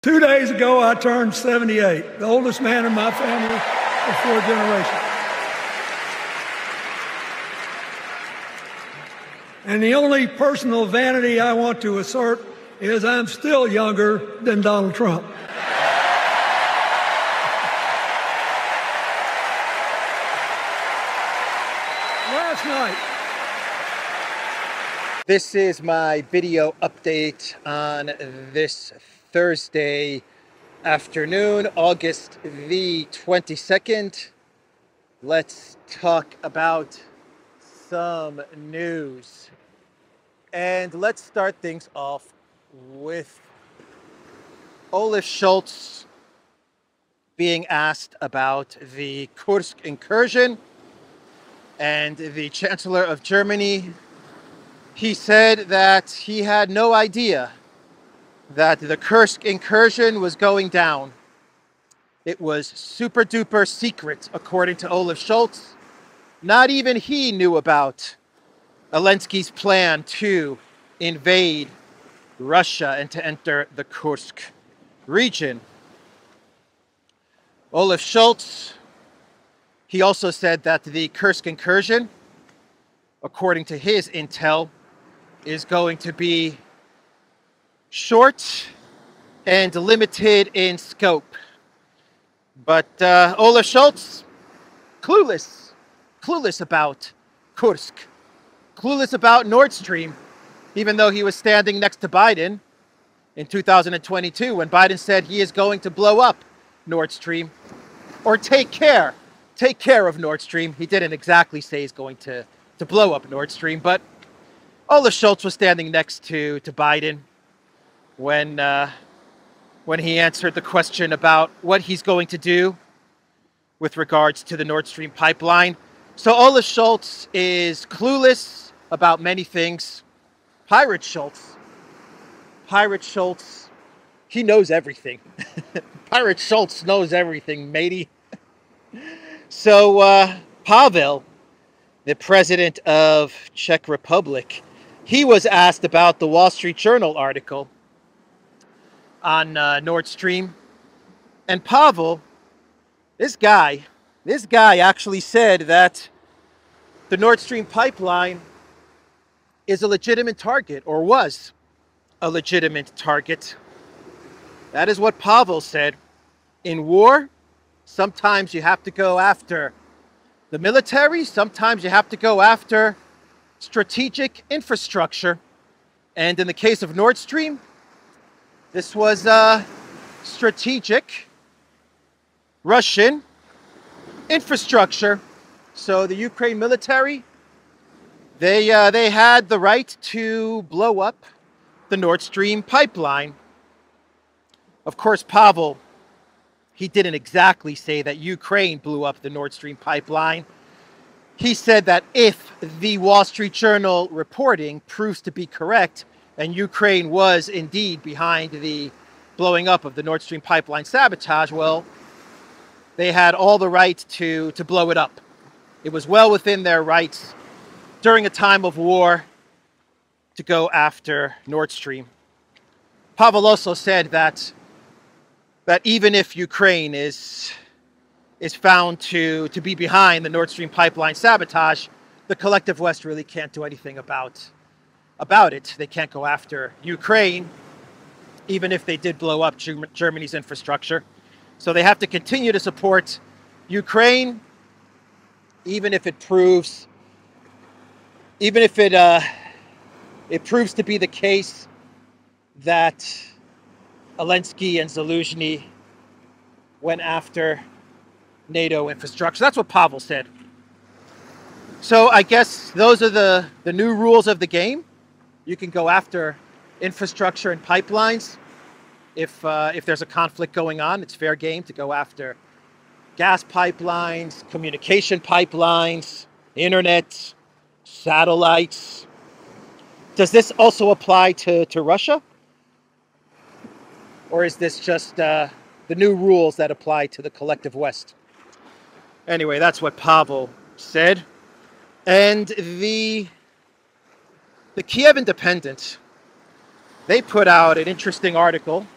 2 days ago, I turned 78, the oldest man in my family of 4 generations. And the only personal vanity I want to assert is I'm still younger than Donald Trump. Last night. This is my video update on this Thursday afternoon, August the 22nd. Let's talk about some news. And let's start things off with Olaf Scholz being asked about the Kursk incursion, and the Chancellor of Germany, he said that he had no idea that the Kursk incursion was going down. It was super duper secret, according to Olaf Scholz. Not even he knew about Elensky's plan to invade Russia and to enter the Kursk region. Olaf Scholz, he also said that the Kursk incursion, according to his intel, is going to be short and limited in scope. But Olaf Scholz, clueless about Kursk, clueless about Nord Stream, even though he was standing next to Biden in 2022 when Biden said he is going to blow up Nord Stream, or take care of Nord Stream. He didn't exactly say he's going to blow up Nord Stream, but Olaf Scholz was standing next to Biden when he answered the question about what he's going to do with regards to the Nord Stream pipeline. So Olaf Scholz is clueless about many things. Pirate Scholz, he knows everything. Pirate Scholz knows everything, matey. So Pavel, the president of Czech Republic, he was asked about the Wall Street Journal article on Nord Stream. And Pavel, this guy actually said that the Nord Stream pipeline is a legitimate target, or was a legitimate target. That is what Pavel said. In war, sometimes you have to go after the military, sometimes you have to go after strategic infrastructure. And in the case of Nord Stream, this was strategic Russian infrastructure. So the Ukraine military, they had the right to blow up the Nord Stream pipeline. Of course, Pavel, he didn't exactly say that Ukraine blew up the Nord Stream pipeline. He said that if the Wall Street Journal reporting proves to be correct, and Ukraine was indeed behind the blowing up of the Nord Stream pipeline sabotage, well, they had all the right to blow it up. It was well within their rights during a time of war to go after Nord Stream. Pavel also said that even if Ukraine is found to be behind the Nord Stream pipeline sabotage, the collective West really can't do anything about it. They can't go after Ukraine, even if they did blow up Germany's infrastructure. So they have to continue to support Ukraine, even if it proves to be the case that Elensky and Zelensky went after NATO infrastructure. That's what Pavel said. So I guess those are the new rules of the game. You can go after infrastructure and pipelines. If there's a conflict going on, it's fair game to go after gas pipelines, communication pipelines, internet, satellites. Does this also apply to Russia? Or is this just the new rules that apply to the collective West? Anyway, that's what Pavel said. And the Kiev Independent, they put out an interesting article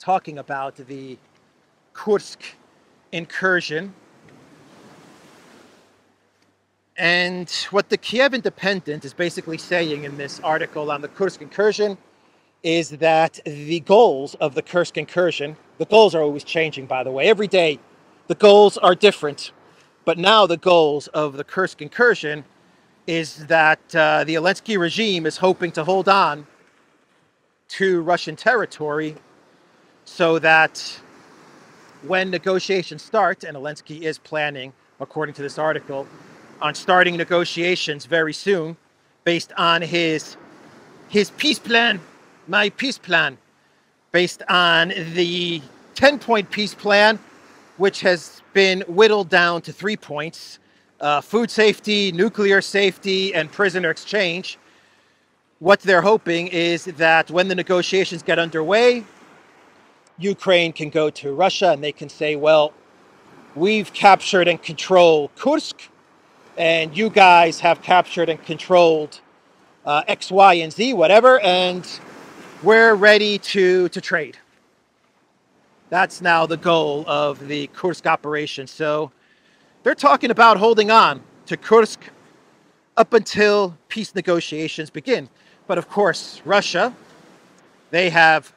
talking about the Kursk incursion. And what the Kiev Independent is basically saying in this article on the Kursk incursion is that the goals of the Kursk incursion, the goals are always changing, by the way. Every day, the goals are different. But now the goals of the Kursk incursion is that the Elensky regime is hoping to hold on to Russian territory so that when negotiations start, and Elensky is planning, according to this article, on starting negotiations very soon based on his peace plan, my peace plan, based on the 10-point peace plan, which has been whittled down to 3 points, food safety, nuclear safety, and prisoner exchange. What they're hoping is that when the negotiations get underway, Ukraine can go to Russia and they can say, well, we've captured and controlled Kursk, and you guys have captured and controlled X, Y, and Z, whatever, and we're ready to trade. That's now the goal of the Kursk operation. So they're talking about holding on to Kursk up until peace negotiations begin. But of course, Russia, they have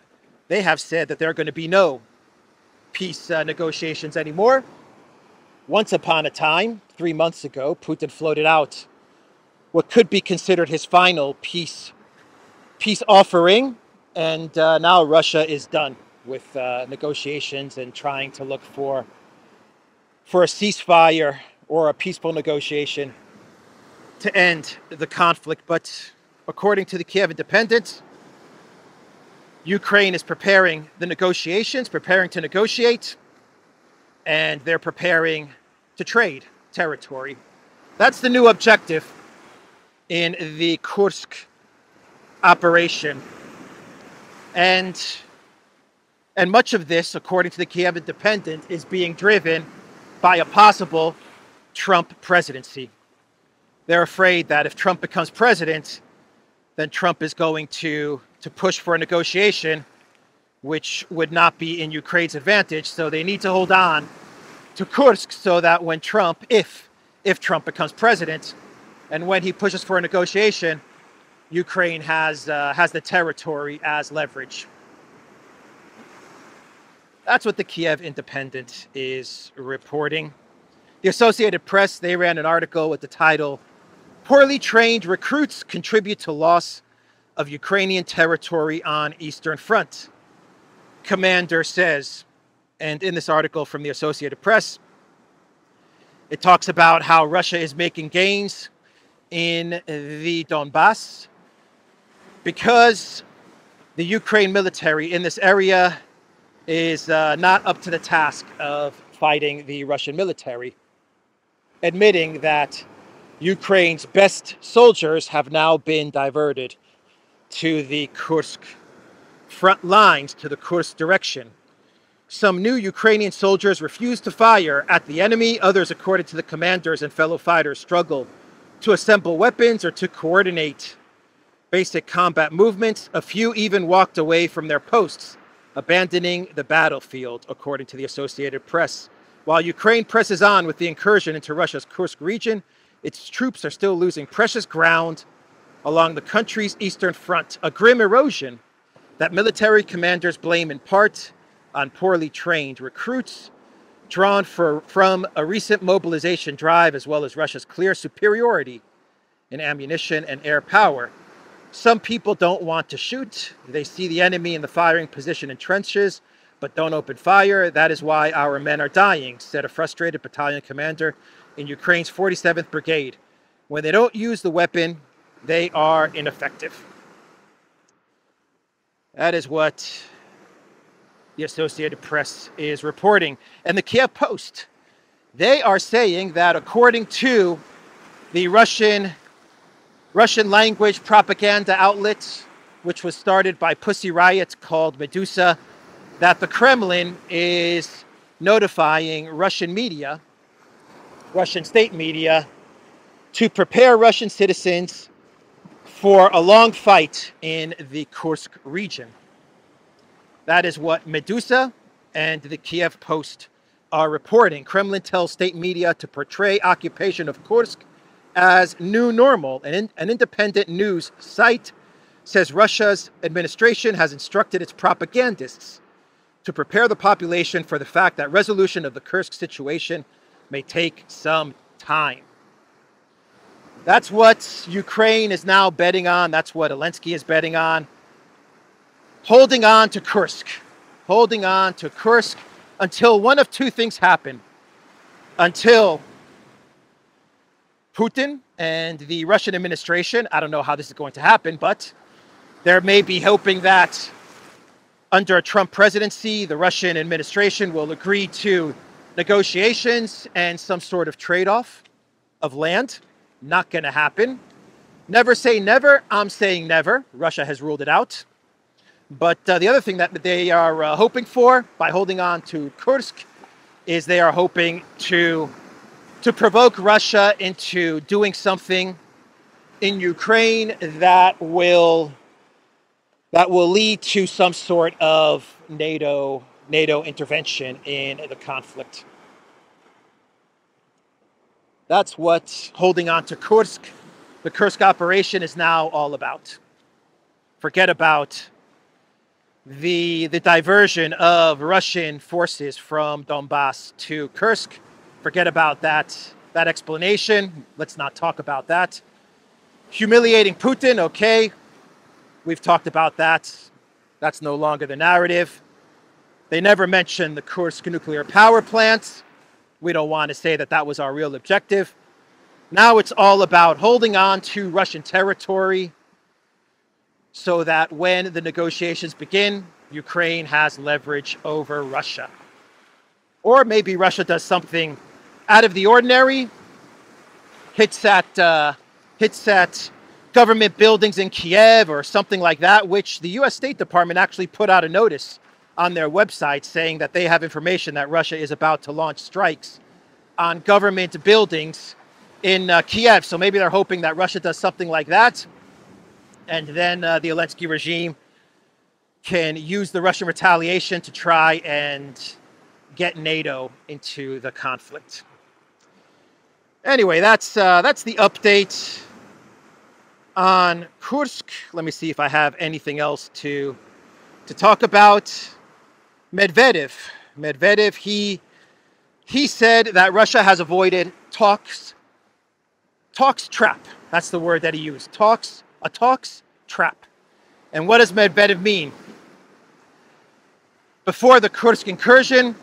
said that there are going to be no peace negotiations anymore. Once upon a time, 3 months ago, Putin floated out what could be considered his final peace offering, and now Russia is done with negotiations and trying to look for a ceasefire or a peaceful negotiation to end the conflict. But according to the Kiev Independent, Ukraine is preparing to negotiate, and they're preparing to trade territory. That's the new objective in the Kursk operation. And much of this, according to the Kiev Independent, is being driven by a possible Trump presidency. They're afraid that if Trump becomes president, then Trump is going to push for a negotiation, which would not be in Ukraine's advantage. So they need to hold on to Kursk so that when Trump, if Trump becomes president, and when he pushes for a negotiation, Ukraine has the territory as leverage. That's what the Kiev Independent is reporting. The Associated Press, they ran an article with the title, "Poorly Trained Recruits Contribute to Loss of Ukrainian Territory on Eastern Front," commander says. And in this article from the Associated Press, it talks about how Russia is making gains in the Donbass because the Ukraine military in this area is not up to the task of fighting the Russian military, admitting that Ukraine's best soldiers have now been diverted to the Kursk front lines, to the Kursk direction. Some new Ukrainian soldiers refuse to fire at the enemy. Others, according to the commanders and fellow fighters, struggle to assemble weapons or to coordinate basic combat movements. A few even walked away from their posts, abandoning the battlefield, according to the Associated Press. While Ukraine presses on with the incursion into Russia's Kursk region, its troops are still losing precious ground along the country's eastern front, a grim erosion that military commanders blame in part on poorly trained recruits drawn from a recent mobilization drive, as well as Russia's clear superiority in ammunition and air power. Some people don't want to shoot. They see the enemy in the firing position in trenches, but don't open fire. That is why our men are dying, said a frustrated battalion commander in Ukraine's 47th Brigade. When they don't use the weapon, they are ineffective. That is what the Associated Press is reporting. And the Kiev Post, they are saying that according to the Russian language propaganda outlet, which was started by Pussy Riot called Medusa, that the Kremlin is notifying Russian media, Russian state media, to prepare Russian citizens for a long fight in the Kursk region. That is what Medusa and the Kiev Post are reporting. Kremlin tells state media to portray occupation of Kursk as new normal. An independent news site says Russia's administration has instructed its propagandists to prepare the population for the fact that resolution of the Kursk situation may take some time. That's what Ukraine is now betting on. That's what Elensky is betting on. Holding on to Kursk. Holding on to Kursk until one of two things happen. Until Putin and the Russian administration, I don't know how this is going to happen, but there may be hoping that under a Trump presidency, the Russian administration will agree to negotiations and some sort of trade-off of land. Not going to happen. Never say never. I'm saying never. Russia has ruled it out. But the other thing that they are hoping for by holding on to Kursk is they are hoping to provoke Russia into doing something in Ukraine that will lead to some sort of NATO intervention in the conflict. That's what holding on to Kursk, the Kursk operation, is now all about. Forget about the diversion of Russian forces from Donbass to Kursk. Forget about that explanation. Let's not talk about that. Humiliating Putin, okay. We've talked about that. That's no longer the narrative. They never mentioned the Kursk nuclear power plant. We don't want to say that that was our real objective. Now it's all about holding on to Russian territory so that when the negotiations begin, Ukraine has leverage over Russia. Or maybe Russia does something out of the ordinary, hits at government buildings in Kiev or something like that, which the U.S. State Department actually put out a notice on their website saying that they have information that Russia is about to launch strikes on government buildings in Kiev. So maybe they're hoping that Russia does something like that. And then the Elensky regime can use the Russian retaliation to try and get NATO into the conflict. Anyway, that's the update on Kursk. Let me see if I have anything else to talk about. Medvedev, he said that Russia has avoided talks trap. That's the word that he used. A talks trap. And what does Medvedev mean? Before the Kursk incursion,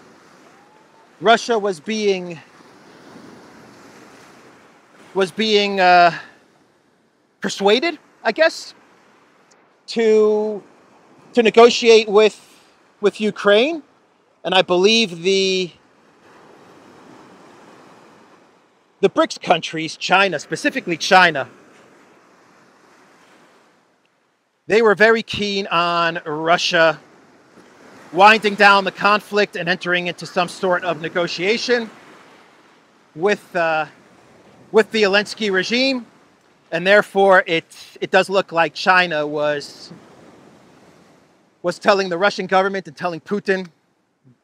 Russia was being persuaded, I guess, to negotiate with Ukraine, and I believe the BRICS countries, China, specifically China, they were very keen on Russia winding down the conflict and entering into some sort of negotiation with the Elensky regime, and therefore it does look like China was telling the Russian government and telling Putin,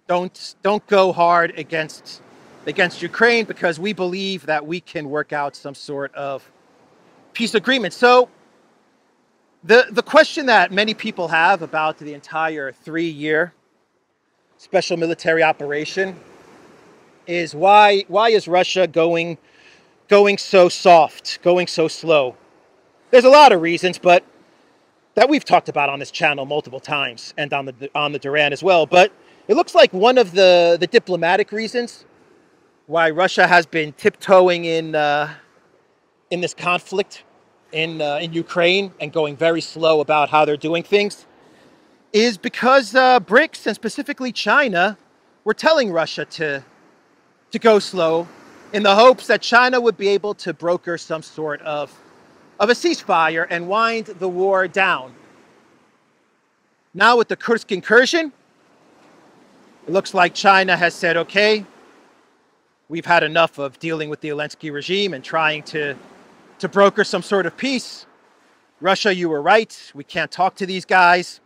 don't go hard against Ukraine because we believe that we can work out some sort of peace agreement. So the question that many people have about the entire 3-year special military operation is why is Russia going so soft, going so slow? There's a lot of reasons, but that we've talked about on this channel multiple times and on the Duran as well. But it looks like one of the diplomatic reasons why Russia has been tiptoeing in this conflict in Ukraine and going very slow about how they're doing things is because BRICS and specifically China were telling Russia to go slow in the hopes that China would be able to broker some sort of a ceasefire and wind the war down. Now with the Kursk incursion, it looks like China has said, okay, we've had enough of dealing with the Elensky regime and trying to broker some sort of peace. Russia, you were right. We can't talk to these guys.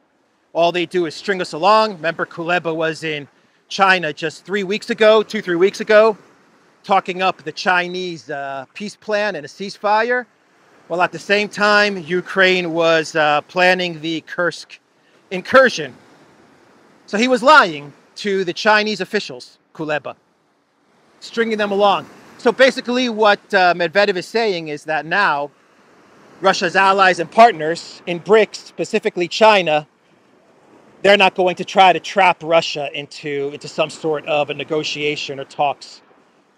All they do is string us along. Remember, Kuleba was in China just 3 weeks ago, 3 weeks ago, talking up the Chinese peace plan and a ceasefire. Well, at the same time, Ukraine was planning the Kursk incursion. So he was lying to the Chinese officials, Kuleba, stringing them along. So basically what Medvedev is saying is that now Russia's allies and partners in BRICS, specifically China, they're not going to try to trap Russia into some sort of a negotiation or talks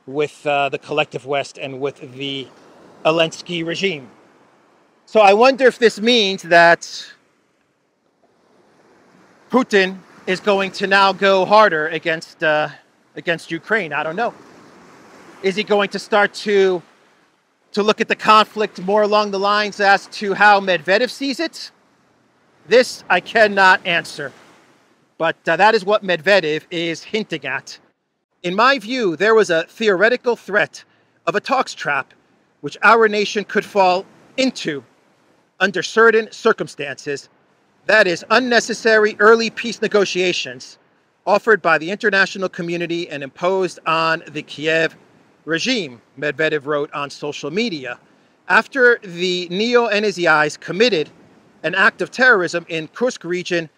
with the collective West and with the Elensky regime. So I wonder if this means that Putin is going to now go harder against Ukraine. I don't know. Is he going to start to look at the conflict more along the lines as to how Medvedev sees it? This I cannot answer. But that is what Medvedev is hinting at. In my view, there was a theoretical threat of a talks trap which our nation could fall into under certain circumstances. That is, unnecessary early peace negotiations offered by the international community and imposed on the Kiev regime, Medvedev wrote on social media. After the neo-Nazis committed an act of terrorism in Kursk region,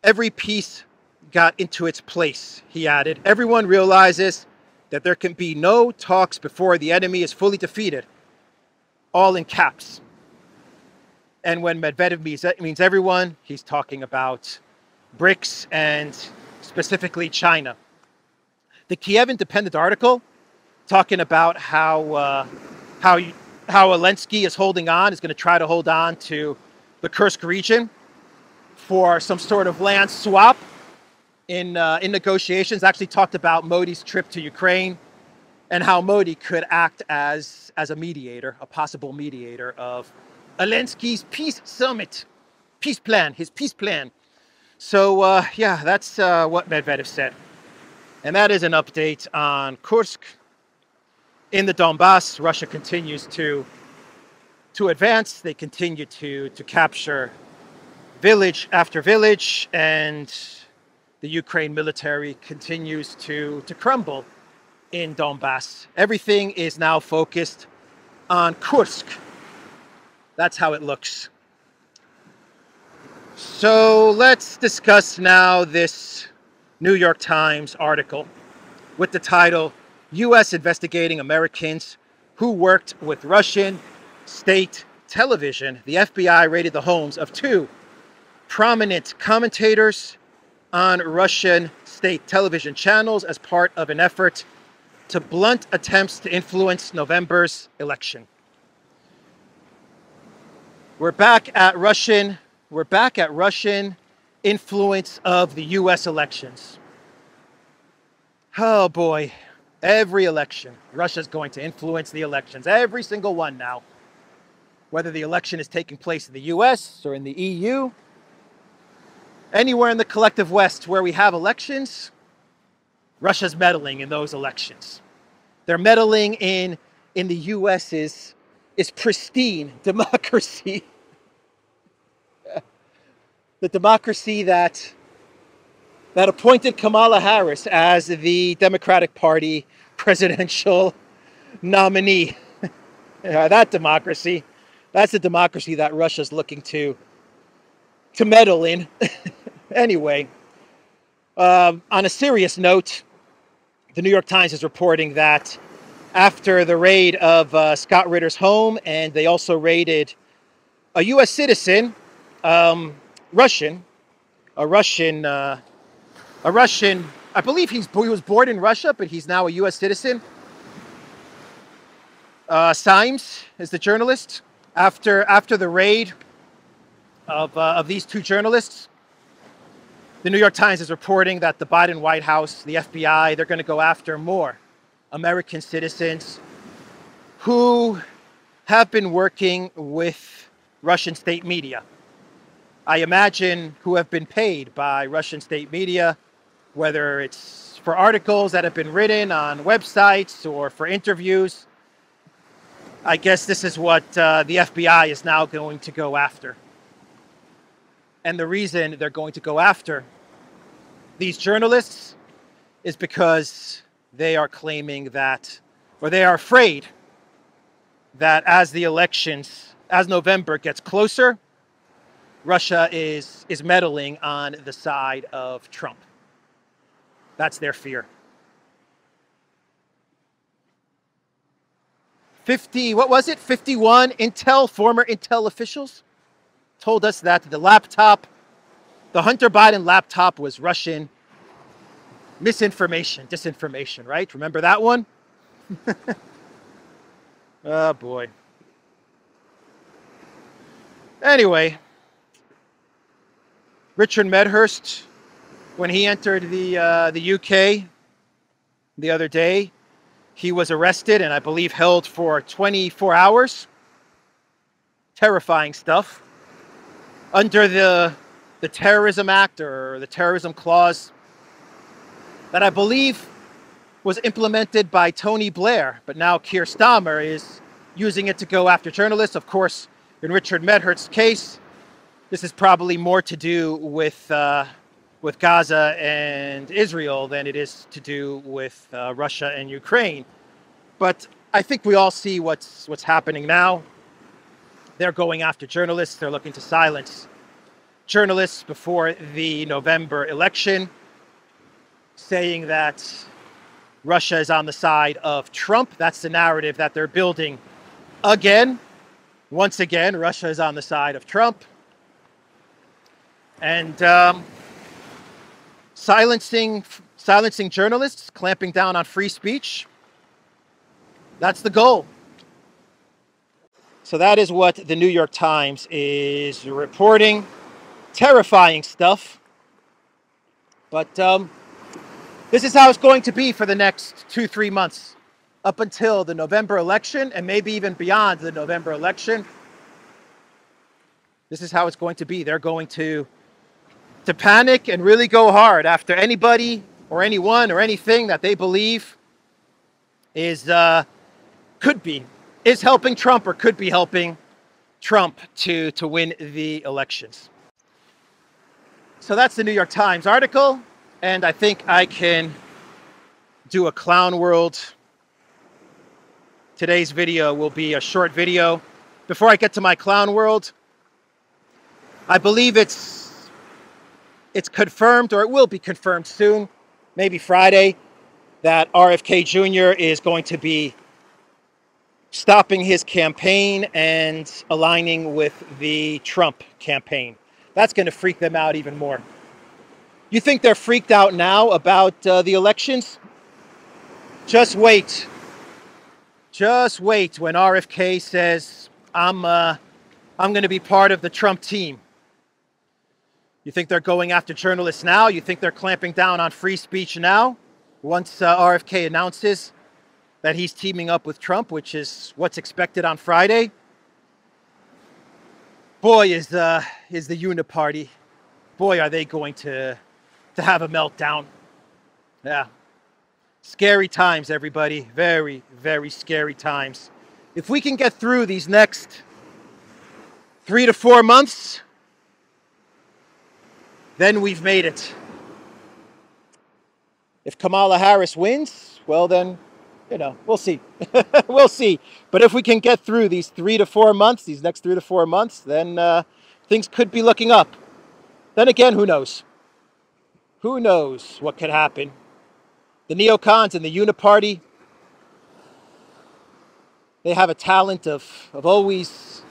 every piece got into its place, he added. Everyone realizes that there can be no talks before the enemy is fully defeated. All in caps. And when Medvedev means everyone, he's talking about BRICS and specifically China. The Kiev Independent article talking about how Elensky is holding on, is going to try to hold on to the Kursk region for some sort of land swap in negotiations. Actually talked about Modi's trip to Ukraine and how Modi could act as a mediator, a possible mediator of Elensky's peace summit, peace plan, his peace plan. So, yeah, that's what Medvedev said. And that is an update on Kursk. In the Donbass, Russia continues to advance. They continue to capture village after village, and the Ukraine military continues to crumble in Donbass. Everything is now focused on Kursk. That's how it looks. So let's discuss now this New York Times article with the title, U.S. Investigating Americans Who Worked with Russian State Television. The FBI raided the homes of 2 prominent commentators on Russian state television channels as part of an effort to blunt attempts to influence November's election. We're back at Russian influence of the U.S. elections. Oh boy, every election, Russia's going to influence the elections, every single one now. Whether the election is taking place in the U.S. or in the EU, anywhere in the collective West where we have elections, Russia's meddling in those elections. They're meddling in the U.S.'s pristine democracy. The democracy that appointed Kamala Harris as the Democratic Party presidential nominee. That democracy, that's the democracy that Russia's looking to meddle in. Anyway, on a serious note, the New York Times is reporting that after the raid of Scott Ritter's home, and they also raided a U.S. citizen, a Russian. I believe he was born in Russia, but he's now a U.S. citizen. Symes is the journalist. After the raid of these 2 journalists, the New York Times is reporting that the Biden White House, the FBI, they're going to go after more American citizens who have been working with Russian state media. I imagine who have been paid by Russian state media, whether it's for articles that have been written on websites or for interviews. I guess this is what the FBI is now going to go after. And the reason they're going to go after these journalists is because they are claiming that, or they are afraid that as the elections, as November gets closer, Russia is meddling on the side of Trump. That's their fear. 51 former Intel officials told us that the Hunter Biden laptop was Russian disinformation, right? Remember that one? Oh boy. Anyway, Richard Medhurst, when he entered the UK the other day, he was arrested and I believe held for 24 hours. Terrifying stuff. Under the Terrorism Act or the Terrorism Clause that I believe was implemented by Tony Blair, but now Keir Starmer is using it to go after journalists. Of course, in Richard Medhurst's case, this is probably more to do with Gaza and Israel than it is to do with Russia and Ukraine. But I think we all see what's happening now. They're going after journalists. They're looking to silence journalists before the November election, saying that Russia is on the side of Trump. That's the narrative that they're building again. Once again, Russia is on the side of Trump. And silencing journalists, clamping down on free speech. That's the goal. So that is what the New York Times is reporting. Terrifying stuff. But this is how it's going to be for the next 2-3 months, up until the November election, and maybe even beyond the November election. This is how it's going to be. They're going to panic and really go hard after anybody or anyone or anything that they believe is helping Trump or could be helping Trump to win the elections. So that's the New York Times article, and I think I can do a clown world. Today's video will be a short video. Before I get to my clown world, I believe it's confirmed, or it will be confirmed soon, maybe Friday, that RFK Jr. is going to be stopping his campaign and aligning with the Trump campaign. That's going to freak them out even more. You think they're freaked out now about the elections? Just wait. Just wait when RFK says, I'm going to be part of the Trump team. You think they're going after journalists now? You think they're clamping down on free speech now? Once RFK announces that he's teaming up with Trump, which is what's expected on Friday. Boy, is the uniparty. Boy, are they going to have a meltdown. Yeah. Scary times, everybody. Very, very scary times. If we can get through these next 3 to 4 months, then we've made it. If Kamala Harris wins, well then, we'll see. We'll see. But if we can get through these 3 to 4 months, these next 3 to 4 months, then things could be looking up. Then again, who knows? Who knows what could happen? The neocons and the uniparty, they have a talent of always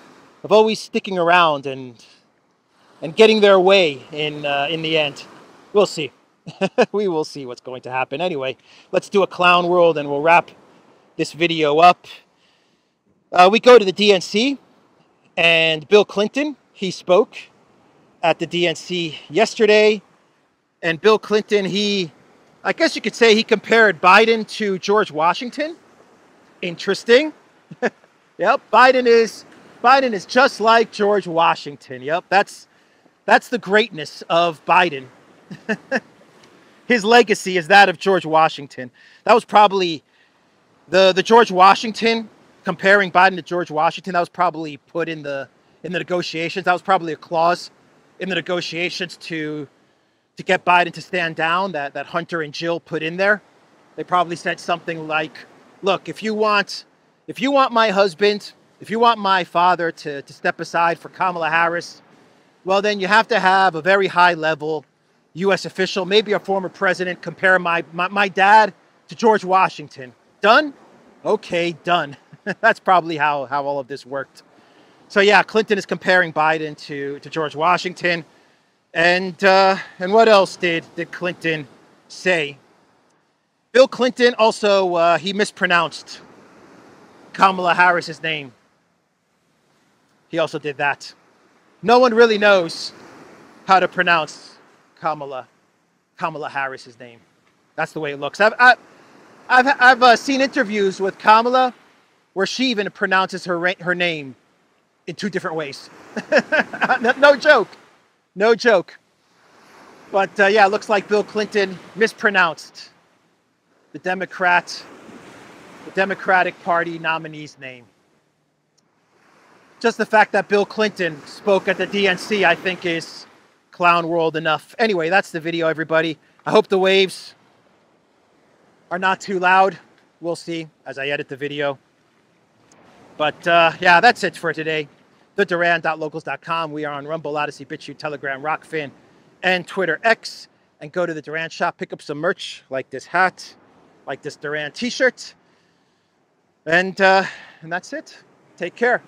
sticking around and getting their way in the end. We'll see. We will see what's going to happen. Anyway, let's do a clown world and we'll wrap this video up. We go to the DNC, and Bill Clinton, he spoke at the DNC yesterday. And Bill Clinton, I guess you could say he compared Biden to George Washington. Interesting. Yep, Biden is just like George Washington. Yep, that's the greatness of Biden. His legacy is that of George Washington. That was probably the George Washington, comparing Biden to George Washington, that was probably put in the negotiations. That was probably a clause in the negotiations to get Biden to stand down that Hunter and Jill put in there. They probably said something like, look, if you want my husband, if you want my father to step aside for Kamala Harris, well, then you have to have a very high level U.S. official, maybe a former president, compare my dad to George Washington. Done? Okay, done. That's probably how all of this worked. So yeah, Clinton is comparing Biden to George Washington. And what else did Clinton say? Bill Clinton also, he mispronounced Kamala Harris's name. He also did that. No one really knows how to pronounce Kamala Harris's name. That's the way it looks. I've seen interviews with Kamala where she even pronounces her name in 2 different ways. No joke. No joke. But yeah, it looks like Bill Clinton mispronounced the Democratic Party nominee's name. Just the fact that Bill Clinton spoke at the DNC, I think, is clown world enough. Anyway, that's the video, everybody. I hope the waves are not too loud. We'll see as I edit the video. But yeah, that's it for today. TheDuran.locals.com. We are on Rumble, Odyssey, BitChute, Telegram, Rockfin, and Twitter X. And go to the Duran shop, pick up some merch like this hat, like this Duran t-shirt. And that's it. Take care.